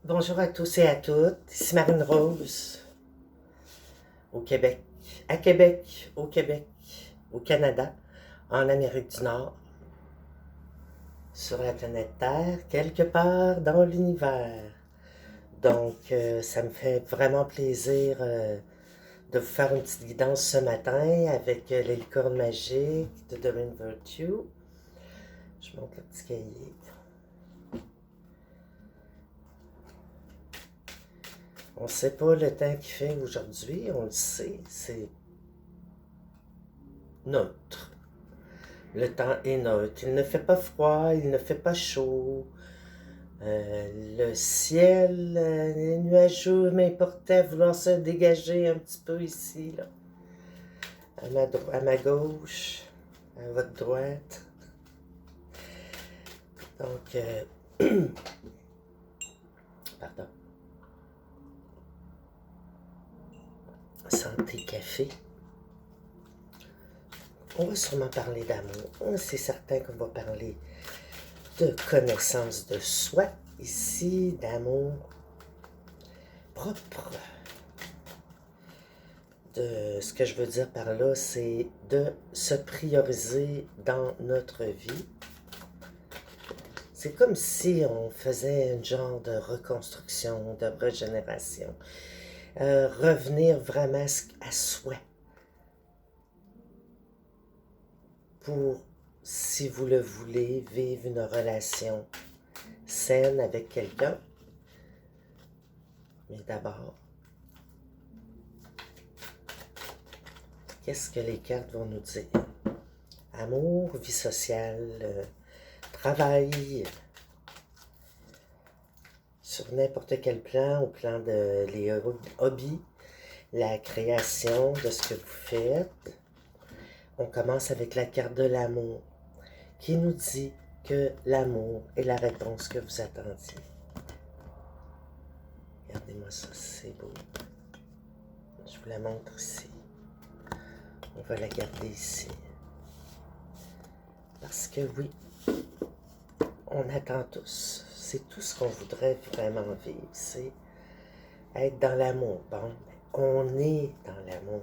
Bonjour à tous et à toutes, ici Marine Rose, au Québec, au Québec, au Canada, en Amérique du Nord, sur la planète Terre, quelque part dans l'univers. Donc, ça me fait vraiment plaisir de vous faire une petite guidance ce matin avec les licornes magiques de Doreen Virtue. Je monte le petit cahier. On ne sait pas le temps qu'il fait aujourd'hui, on le sait, c'est neutre. Le temps est neutre. Il ne fait pas froid, il ne fait pas chaud. Le ciel est nuageux, mais porté à vouloir se dégager un petit peu ici, là. À ma gauche, à votre droite. Donc, pardon. Santé café. On va sûrement parler d'amour. C'est certain qu'on va parler de connaissance de soi ici, d'amour propre. Ce que je veux dire par là, c'est de se prioriser dans notre vie. C'est comme si on faisait un genre de reconstruction, de régénération. Revenir vraiment à soi. Pour, si vous le voulez, vivre une relation saine avec quelqu'un. Mais d'abord, qu'est-ce que les cartes vont nous dire? Amour, vie sociale, travail, sur n'importe quel plan, au plan de les hobbies, la création de ce que vous faites. On commence avec la carte de l'amour, qui nous dit que l'amour est la réponse que vous attendiez. Regardez-moi ça, c'est beau. Je vous la montre ici. On va la garder ici. Parce que oui, on attend tous. C'est tout ce qu'on voudrait vraiment vivre. C'est être dans l'amour. Bon, on est dans l'amour.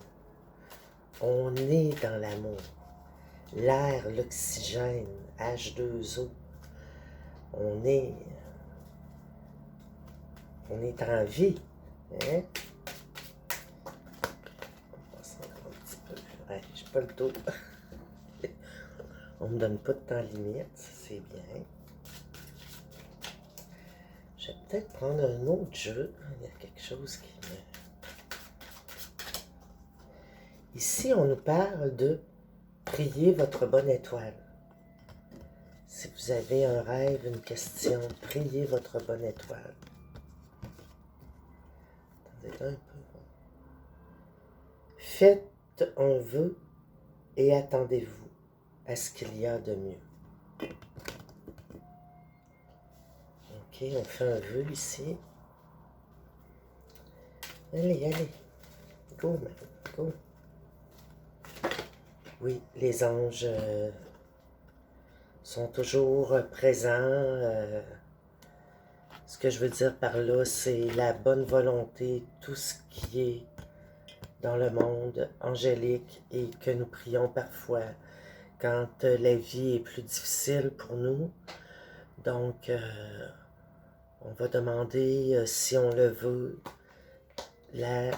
On est dans l'amour. L'air, l'oxygène, H2O. On est en vie. Hein? On passe encore un petit peu. Ouais, j'ai pas le dos. On me donne pas de temps limite, c'est bien. Je vais peut-être prendre un autre jeu. Il y a quelque chose qui me... Ici, on nous parle de prier votre bonne étoile. Si vous avez un rêve, une question, priez votre bonne étoile. Attendez un peu. Faites un vœu et attendez-vous à ce qu'il y a de mieux. Ok, on fait un vœu ici. Allez, allez. Go, man, go. Oui, les anges sont toujours présents. Ce que je veux dire par là, c'est la bonne volonté, tout ce qui est dans le monde angélique et que nous prions parfois quand la vie est plus difficile pour nous. Donc, on va demander, si on le veut, la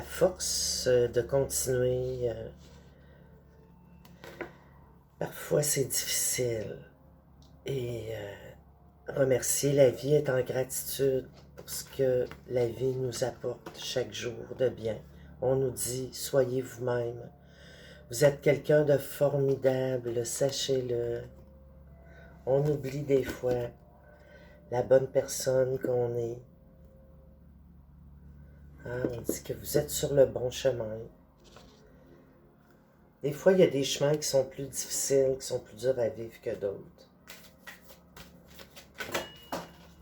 force de continuer. Parfois, c'est difficile. Et remercier la vie est en gratitude pour ce que la vie nous apporte chaque jour de bien. On nous dit, soyez vous-même. Vous êtes quelqu'un de formidable, sachez-le. On oublie des fois la bonne personne qu'on est. Hein, on dit que vous êtes sur le bon chemin. Des fois, il y a des chemins qui sont plus difficiles, qui sont plus durs à vivre que d'autres.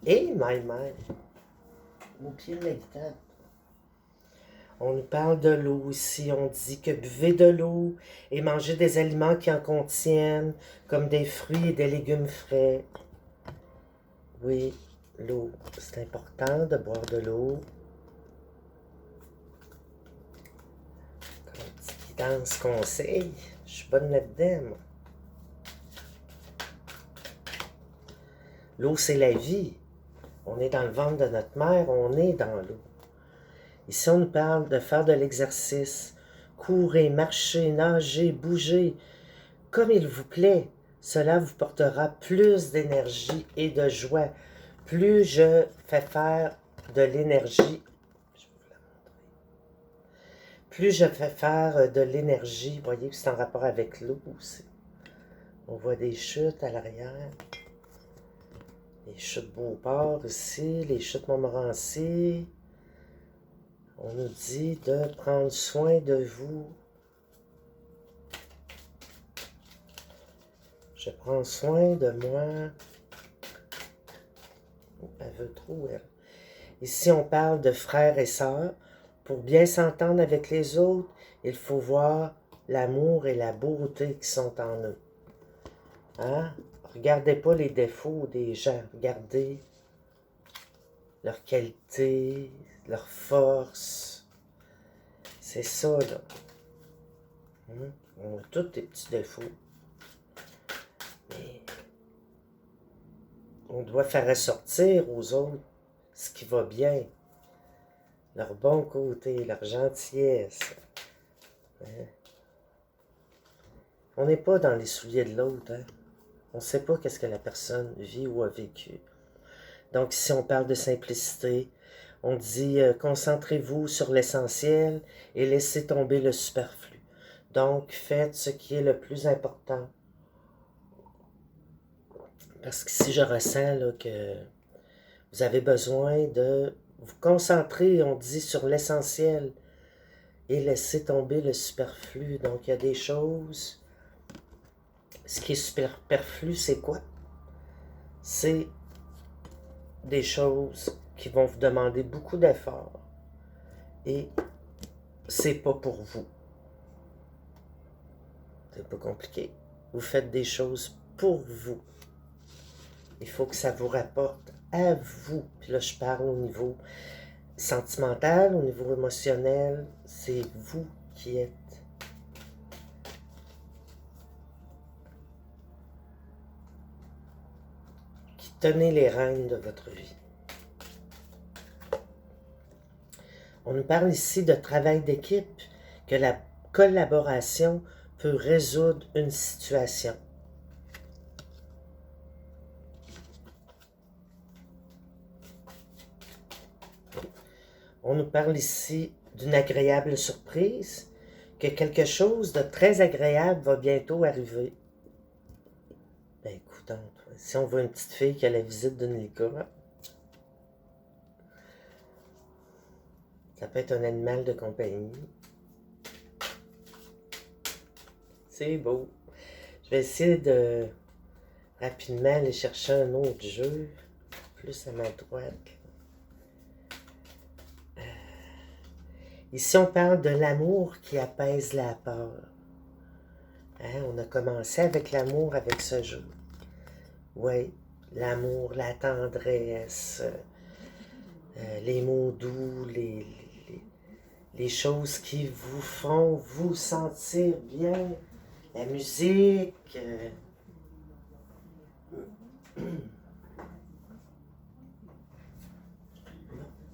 Et my, mon pied de la guitare. On nous parle de l'eau ici. On dit que buvez de l'eau et mangez des aliments qui en contiennent, comme des fruits et des légumes frais. Oui, l'eau. C'est important de boire de l'eau. Comme petit guidance conseil. Je suis bonne là-dedans, moi. L'eau, c'est la vie. On est dans le ventre de notre mère, on est dans l'eau. Ici, on nous parle de faire de l'exercice. Courez, marchez, nagez, bougez. Comme il vous plaît, cela vous portera plus d'énergie et de joie. Plus je fais faire de l'énergie, plus je fais faire de l'énergie, vous voyez que c'est en rapport avec l'eau aussi. On voit des chutes à l'arrière. Les chutes Beauport ici, les chutes Montmorency. On nous dit de prendre soin de vous. Je prends soin de moi. Elle veut trop, elle. Ici, on parle de frères et sœurs. Pour bien s'entendre avec les autres, il faut voir l'amour et la beauté qui sont en eux. Hein? Regardez pas les défauts des gens. Regardez leurs qualités, leurs forces. C'est ça, là. On a tous des petits défauts. Mais on doit faire ressortir aux autres ce qui va bien. Leur bon côté, leur gentillesse. Hein? On n'est pas dans les souliers de l'autre. Hein? On ne sait pas qu'est-ce que la personne vit ou a vécu. Donc, si on parle de simplicité, on dit concentrez-vous sur l'essentiel et laissez tomber le superflu. Donc, faites ce qui est le plus important. Parce que si je ressens là, que vous avez besoin de vous concentrer, on dit, sur l'essentiel et laisser tomber le superflu. Donc, il y a des choses. Ce qui est superflu, c'est quoi? C'est des choses qui vont vous demander beaucoup d'efforts. Et c'est pas pour vous. C'est pas compliqué. Vous faites des choses pour vous. Il faut que ça vous rapporte à vous. Puis là, je parle au niveau sentimental, au niveau émotionnel. C'est vous qui êtes. Qui tenez les rênes de votre vie. On nous parle ici de travail d'équipe, que la collaboration peut résoudre une situation. On nous parle ici d'une agréable surprise, que quelque chose de très agréable va bientôt arriver. Ben écoute, si on voit une petite fille qui a la visite d'une licorne, ça peut être un animal de compagnie. C'est beau. Je vais essayer de rapidement aller chercher un autre jeu, plus à ma droite. Ici, on parle de l'amour qui apaise la peur. Hein, on a commencé avec l'amour avec ce jeu. Oui, l'amour, la tendresse, les mots doux, les choses qui vous font vous sentir bien, la musique.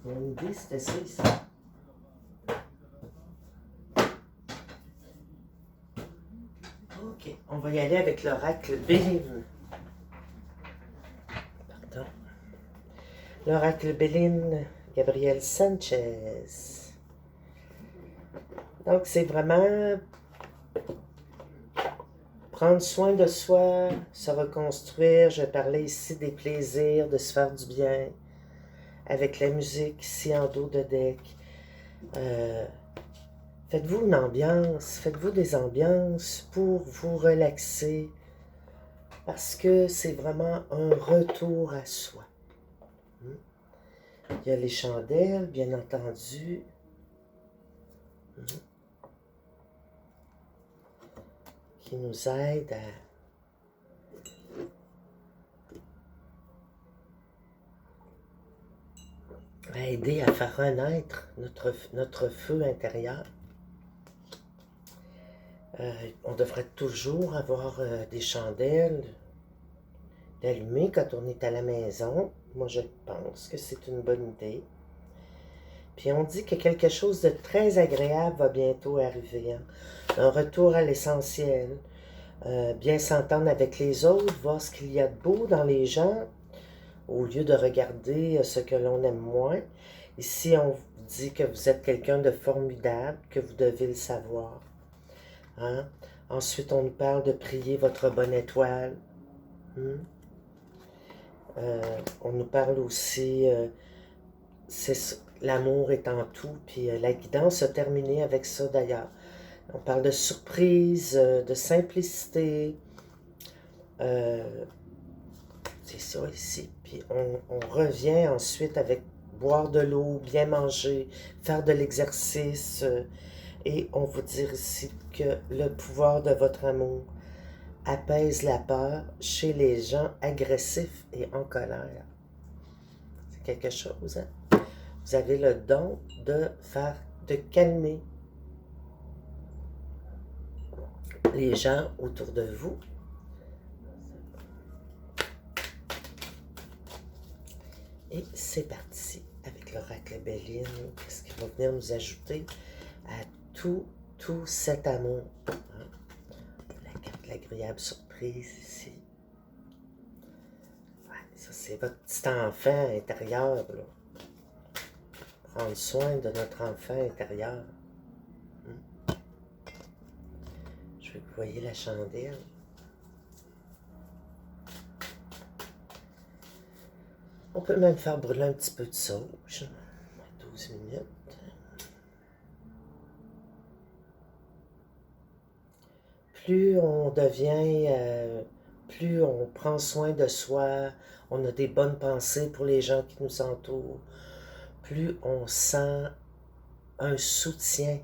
Mon idée, c'était ça ici. Ok, on va y aller avec l'oracle Bélim. Pardon. L'oracle Bélim, Gabriel Sanchez. Donc, c'est vraiment prendre soin de soi, se reconstruire. Je parlais ici des plaisirs, de se faire du bien avec la musique ici en dos de deck. Faites-vous une ambiance, faites-vous des ambiances pour vous relaxer parce que c'est vraiment un retour à soi. Il y a les chandelles, bien entendu. Qui nous aident aider à faire renaître notre feu intérieur. On devrait toujours avoir des chandelles d'allumer quand on est à la maison. Moi, je pense que c'est une bonne idée. Puis on dit que quelque chose de très agréable va bientôt arriver. Hein? Un retour à l'essentiel. Bien s'entendre avec les autres, voir ce qu'il y a de beau dans les gens, au lieu de regarder ce que l'on aime moins. Ici, on vous dit que vous êtes quelqu'un de formidable, que vous devez le savoir. Hein? Ensuite, on nous parle de prier votre bonne étoile. On nous parle aussi, l'amour est en tout, puis la guidance a terminé avec ça d'ailleurs. On parle de surprise, de simplicité. C'est ça ici. Puis on revient ensuite avec boire de l'eau, bien manger, faire de l'exercice. Et on vous dit ici que le pouvoir de votre amour apaise la peur chez les gens agressifs et en colère. C'est quelque chose, hein? Vous avez le don de calmer les gens autour de vous. Et c'est parti avec l'oracle Béline. Qu'est-ce qu'il va venir nous ajouter à tout cet amour? Hein? La carte de l'agréable surprise ici. Ouais, ça, c'est votre petit enfant intérieur, là. Prendre soin de notre enfant intérieur. Je veux que vous voyez la chandelle. On peut même faire brûler un petit peu de sauge. 12 minutes. Plus on devient, plus on prend soin de soi, on a des bonnes pensées pour les gens qui nous entourent, plus on sent un soutien.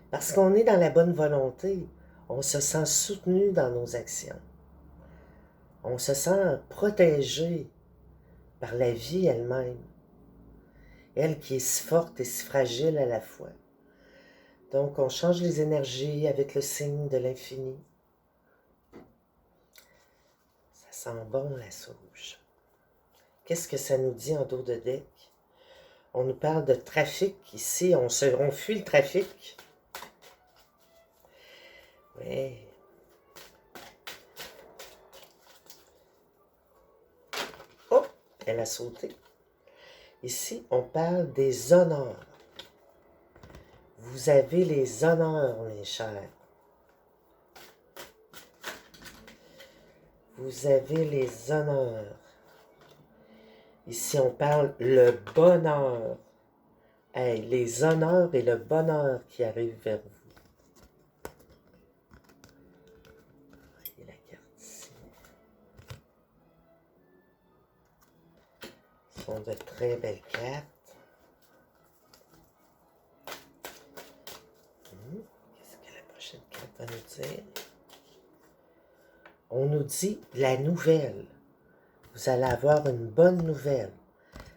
Parce qu'on est dans la bonne volonté, on se sent soutenu dans nos actions. On se sent protégé par la vie elle-même. Elle qui est si forte et si fragile à la fois. Donc, on change les énergies avec le signe de l'infini. Ça sent bon, la sauge. Qu'est-ce que ça nous dit en dos de deck? On nous parle de trafic ici. On fuit le trafic. Oui. Oh, elle a sauté. Ici, on parle des honneurs. Vous avez les honneurs, mes chers. Vous avez les honneurs. Ici, on parle le bonheur. Hey, les honneurs et le bonheur qui arrivent vers vous. Voyez la carte ici. Ce sont de très belles cartes. Qu'est-ce que la prochaine carte va nous dire? On nous dit la nouvelle. Vous allez avoir une bonne nouvelle.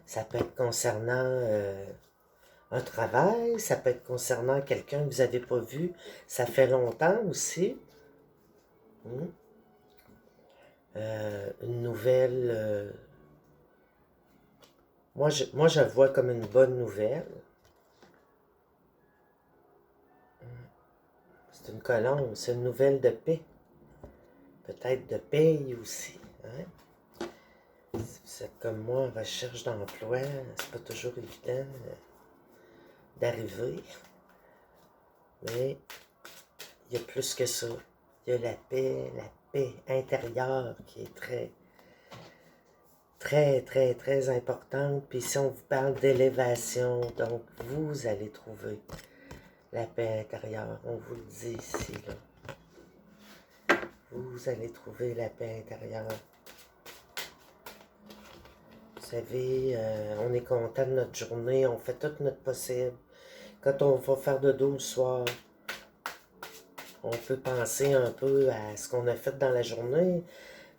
Ça peut être concernant un travail, ça peut être concernant quelqu'un que vous n'avez pas vu, ça fait longtemps aussi. Une nouvelle... moi, je vois comme une bonne nouvelle. C'est une colombe, c'est une nouvelle de paix. Peut-être de paye aussi. Hein? Si vous êtes comme moi en recherche d'emploi, c'est pas toujours évident d'arriver. Mais il y a plus que ça. Il y a la paix intérieure qui est très importante. Puis si on vous parle d'élévation, donc vous allez trouver la paix intérieure. On vous le dit ici, là. Vous allez trouver la paix intérieure. Vous savez, on est content de notre journée, on fait tout notre possible. Quand on va faire de dos le soir, on peut penser un peu à ce qu'on a fait dans la journée,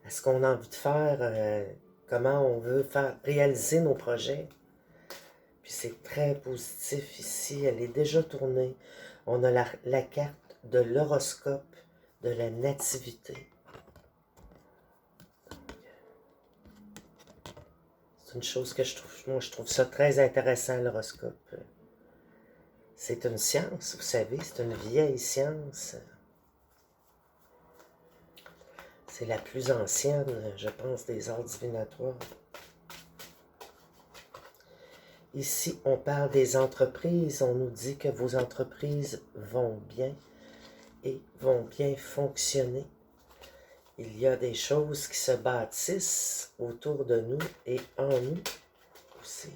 à ce qu'on a envie de faire, comment on veut faire réaliser nos projets. Puis c'est très positif ici. Elle est déjà tournée. On a la carte de l'horoscope de la nativité. C'est une chose que moi je trouve ça très intéressant, l'horoscope. C'est une science, vous savez, c'est une vieille science. C'est la plus ancienne, je pense, des arts divinatoires. Ici, on parle des entreprises. On nous dit que vos entreprises vont bien et vont bien fonctionner. Il y a des choses qui se bâtissent autour de nous et en nous aussi.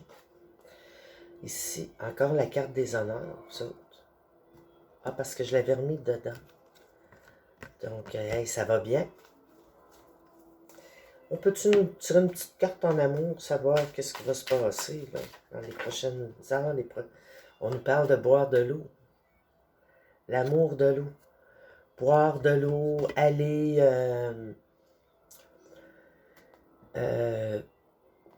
Ici, encore la carte des honneurs, vous autres. Ah, parce que je l'avais remis dedans. Donc, hey, ça va bien. On peut-tu nous tirer une petite carte en amour, savoir qu'est-ce qui va se passer là, dans les prochaines heures? On nous parle de boire de l'eau. L'amour de l'eau. Boire de l'eau,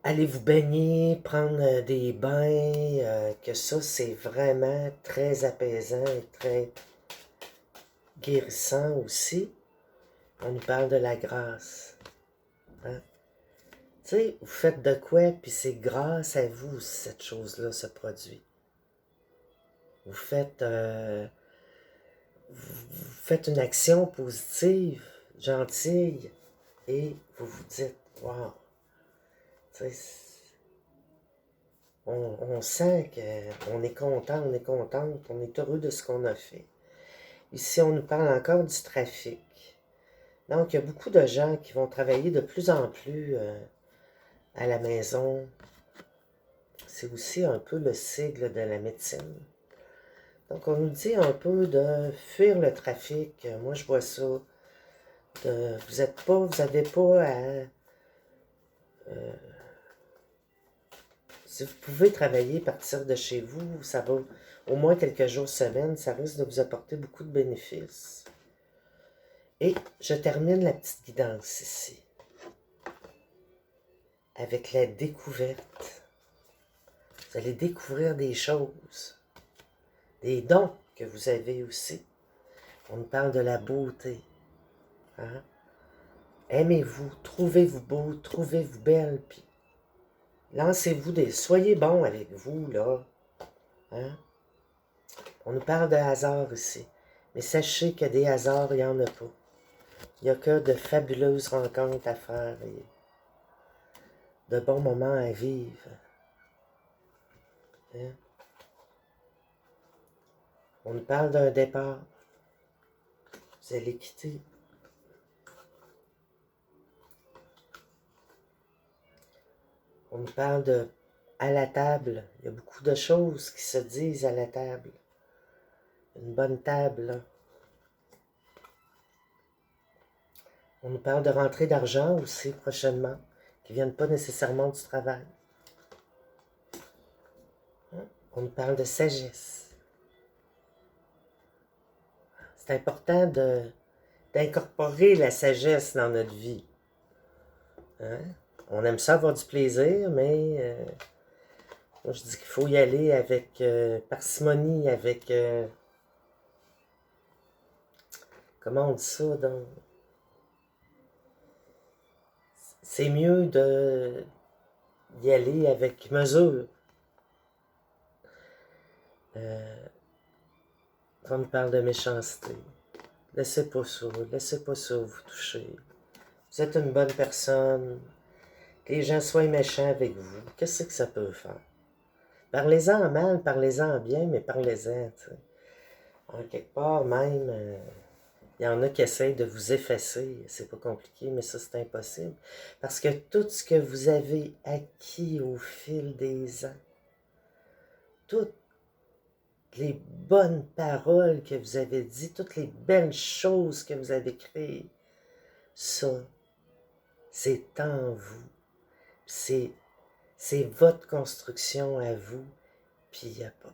aller vous baigner, prendre des bains, que ça, c'est vraiment très apaisant et très guérissant aussi. On nous parle de la grâce. Hein? Tu sais, vous faites de quoi, puis c'est grâce à vous si cette chose-là se produit. Vous faites une action positive, gentille, et vous vous dites, wow, on sent qu'on est content, on est contente, on est heureux de ce qu'on a fait. Ici, on nous parle encore du trafic. Donc, il y a beaucoup de gens qui vont travailler de plus en plus à la maison. C'est aussi un peu le sigle de la médecine. Donc, on nous dit un peu de fuir le trafic. Moi, je vois ça. Vous n'avez pas à... si vous pouvez travailler, partir de chez vous, ça va au moins quelques jours, semaine, ça risque de vous apporter beaucoup de bénéfices. Et je termine la petite guidance ici avec la découverte. Vous allez découvrir des choses, des dons que vous avez aussi. On nous parle de la beauté. Hein? Aimez-vous, trouvez-vous beau, trouvez-vous belle, puis lancez-vous soyez bon avec vous, là. Hein? On nous parle de hasard ici. Mais sachez que des hasards, il n'y en a pas. Il n'y a que de fabuleuses rencontres à faire et de bons moments à vivre. Hein? On nous parle d'un départ. Vous allez quitter. On nous parle de à la table. Il y a beaucoup de choses qui se disent à la table. Une bonne table, là. On nous parle de rentrée d'argent aussi prochainement, qui ne viennent pas nécessairement du travail. Hein? On nous parle de sagesse. C'est important d'incorporer la sagesse dans notre vie. Hein? On aime ça avoir du plaisir, mais moi je dis qu'il faut y aller avec parcimonie, avec... comment on dit ça donc? C'est mieux d'y aller avec mesure. Quand on me parle de méchanceté, laissez pas ça vous toucher. Vous êtes une bonne personne, que les gens soient méchants avec vous, qu'est-ce que ça peut faire? Parlez-en en mal, parlez-en en bien, mais parlez-en, tu sais. En quelque part, même, il y en a qui essayent de vous effacer. C'est pas compliqué, mais ça, c'est impossible. Parce que tout ce que vous avez acquis au fil des ans, toutes les bonnes paroles que vous avez dites, toutes les belles choses que vous avez créées, ça, c'est en vous. C'est votre construction à vous. Puis il n'y a pas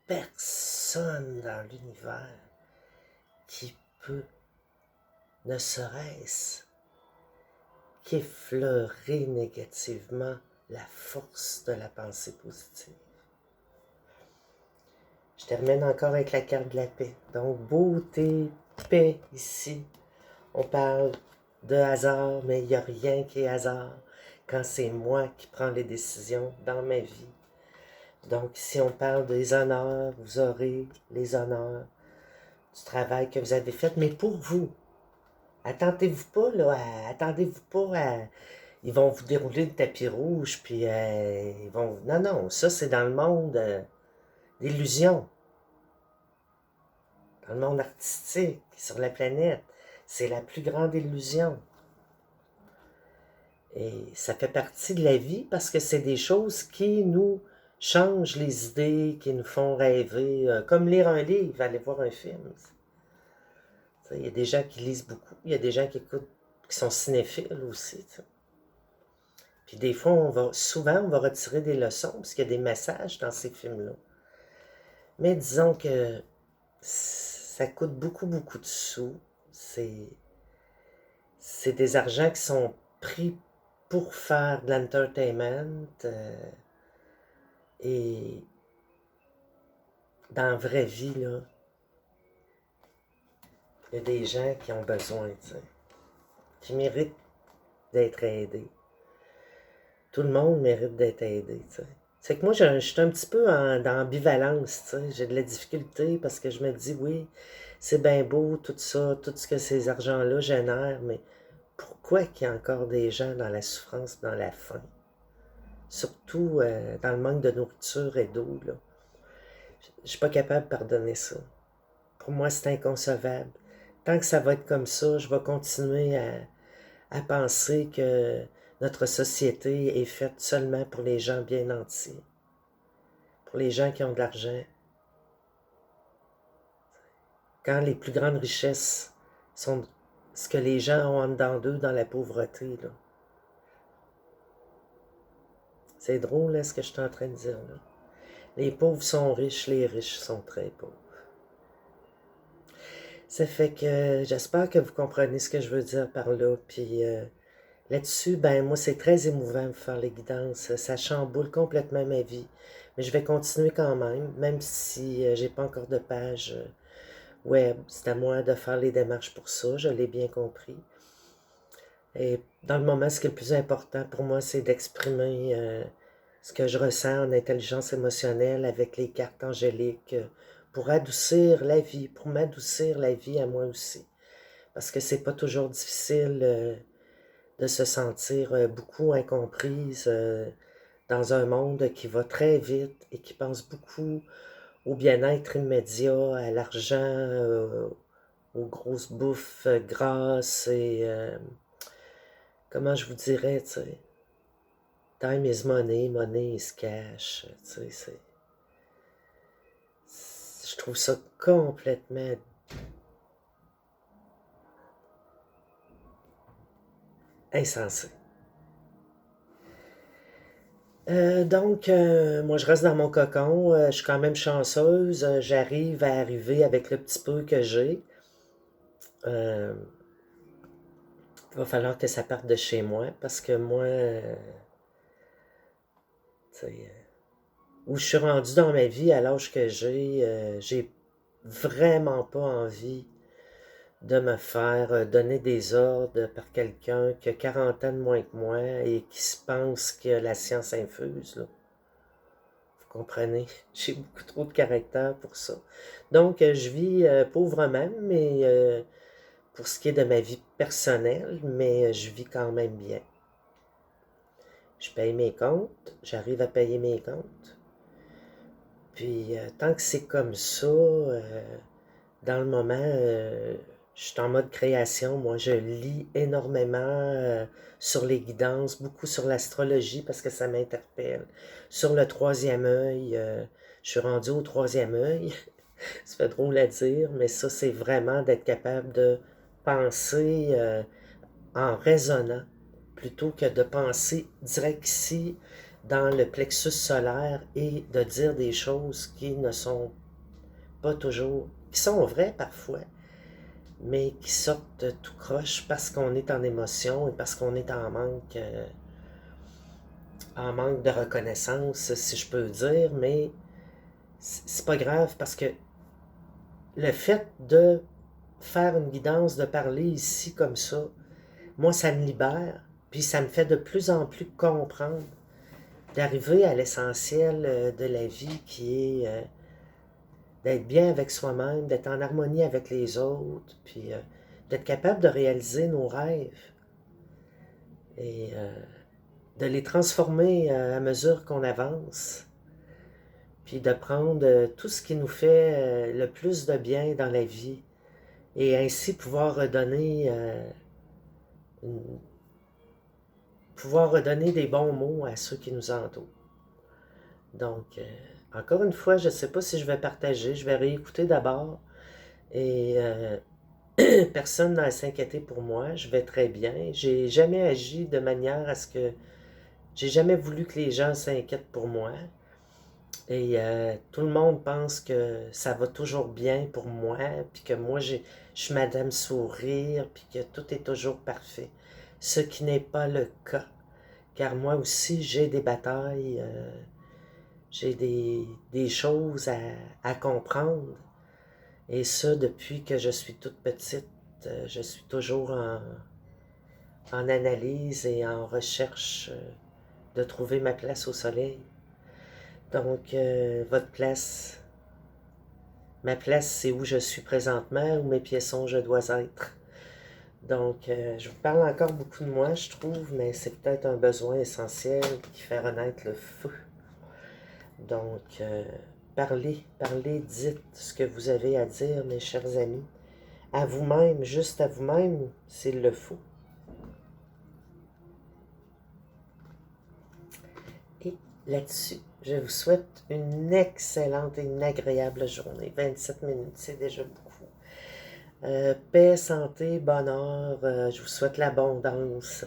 personne dans l'univers qui peut, ne serait-ce qu'effleurer négativement la force de la pensée positive. Je termine encore avec la carte de la paix. Donc, beauté, paix ici. On parle de hasard, mais il n'y a rien qui est hasard quand c'est moi qui prends les décisions dans ma vie. Donc, si on parle des honneurs, vous aurez les honneurs du travail que vous avez fait, mais pour vous. Attendez-vous pas, là, attendez-vous pas à... Ils vont vous dérouler le tapis rouge, puis ils vont... Non, non, ça, c'est dans le monde d'illusion. Dans le monde artistique, sur la planète. C'est la plus grande illusion. Et ça fait partie de la vie parce que c'est des choses qui nous changent les idées, qui nous font rêver, comme lire un livre, aller voir un film. Il y a des gens qui lisent beaucoup, il y a des gens qui écoutent, qui sont cinéphiles aussi. T'sais. Puis des fois, souvent, on va retirer des leçons parce qu'il y a des messages dans ces films-là. Mais disons que ça coûte beaucoup, beaucoup de sous. C'est des argents qui sont pris pour faire de l'entertainment. Et dans la vraie vie, là, il y a des gens qui ont besoin, qui méritent d'être aidés. Tout le monde mérite d'être aidé, C'est que moi, je suis un petit peu dans l'ambivalence, J'ai de la difficulté parce que je me dis, oui, c'est bien beau, tout ça, tout ce que ces argents-là génèrent, mais pourquoi qu'il y a encore des gens dans la souffrance, dans la faim? Surtout dans le manque de nourriture et d'eau, là. Je ne suis pas capable de pardonner ça. Pour moi, c'est inconcevable. Tant que ça va être comme ça, je vais continuer à penser que notre société est faite seulement pour les gens bien nantis, pour les gens qui ont de l'argent. Quand les plus grandes richesses sont ce que les gens ont en dedans d'eux dans la pauvreté, là. C'est drôle, là, ce que je suis en train de dire, là. Les pauvres sont riches, les riches sont très pauvres. Ça fait que j'espère que vous comprenez ce que je veux dire par là, puis là-dessus, ben moi, c'est très émouvant de faire les guidances. Ça chamboule complètement ma vie. Mais je vais continuer quand même si j'ai pas encore de page web. C'est à moi de faire les démarches pour ça, je l'ai bien compris. Et dans le moment, ce qui est le plus important pour moi, c'est d'exprimer ce que je ressens en intelligence émotionnelle avec les cartes angéliques pour adoucir la vie, pour m'adoucir la vie à moi aussi. Parce que c'est pas toujours difficile de se sentir beaucoup incomprise dans un monde qui va très vite et qui pense beaucoup au bien-être immédiat, à l'argent, aux grosses bouffes grasses et comment je vous dirais, tu sais, time is money, money is cash, tu sais, je trouve ça complètement insensé. Moi, je reste dans mon cocon. Je suis quand même chanceuse. J'arrive à arriver avec le petit peu que j'ai. Il va falloir que ça parte de chez moi parce que moi, où je suis rendue dans ma vie à l'âge que j'ai vraiment pas envie de me faire donner des ordres par quelqu'un qui a 40 ans de moins que moi et qui se pense que la science infuse, là. Vous comprenez? J'ai beaucoup trop de caractère pour ça. Donc, je vis pauvrement, mais pour ce qui est de ma vie personnelle, mais je vis quand même bien. Je paye mes comptes, j'arrive à payer mes comptes. Puis, tant que c'est comme ça, dans le moment, je suis en mode création. Moi, je lis énormément sur les guidances, beaucoup sur l'astrologie parce que ça m'interpelle. Sur le troisième œil, je suis rendue au troisième œil. Ça fait drôle à dire, mais ça, c'est vraiment d'être capable de penser en raisonnant plutôt que de penser direct ici dans le plexus solaire et de dire des choses qui ne sont pas toujours, qui sont vraies parfois, mais qui sortent tout croche parce qu'on est en émotion et parce qu'on est en manque de reconnaissance, si je peux dire, mais c'est pas grave parce que le fait de faire une guidance, de parler ici comme ça, moi, ça me libère, puis ça me fait de plus en plus comprendre, d'arriver à l'essentiel de la vie qui est d'être bien avec soi-même, d'être en harmonie avec les autres, puis d'être capable de réaliser nos rêves et de les transformer à mesure qu'on avance, puis de prendre tout ce qui nous fait le plus de bien dans la vie et ainsi pouvoir redonner des bons mots à ceux qui nous entourent. Donc, encore une fois, je ne sais pas si je vais partager, je vais réécouter d'abord et personne n'a à s'inquiéter pour moi, je vais très bien. J'ai jamais agi de manière à ce que j'ai jamais voulu que les gens s'inquiètent pour moi. Et tout le monde pense que ça va toujours bien pour moi, puis que moi, je suis Madame Sourire, puis que tout est toujours parfait. Ce qui n'est pas le cas. Car moi aussi, j'ai des batailles, j'ai des choses à comprendre. Et ça, depuis que je suis toute petite, je suis toujours en analyse et en recherche de trouver ma place au soleil. Donc, votre place, ma place, c'est où je suis présentement, où mes pieds sont, je dois être. Donc, je vous parle encore beaucoup de moi, je trouve, mais c'est peut-être un besoin essentiel qui fait renaître le feu. Donc, parlez, parlez, dites ce que vous avez à dire, mes chers amis. À vous-même, juste à vous-même, s'il le faut. Et là-dessus, je vous souhaite une excellente et une agréable journée. 27 minutes, c'est déjà beaucoup. Paix, santé, bonheur, je vous souhaite l'abondance.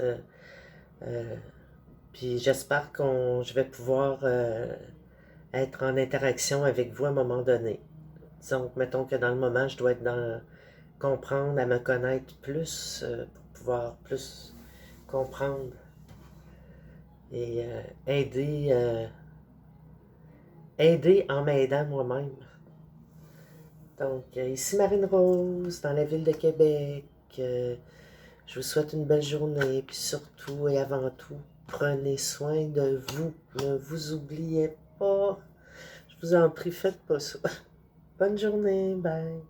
Puis j'espère que je vais pouvoir être en interaction avec vous à un moment donné. Disons, mettons que dans le moment, je dois être dans comprendre, à me connaître plus, pour pouvoir plus comprendre et aider en m'aidant moi-même. Donc, ici Marine Rose, dans la ville de Québec. Je vous souhaite une belle journée, puis surtout et avant tout, prenez soin de vous. Ne vous oubliez pas. Je vous en prie, faites pas ça. Bonne journée, bye.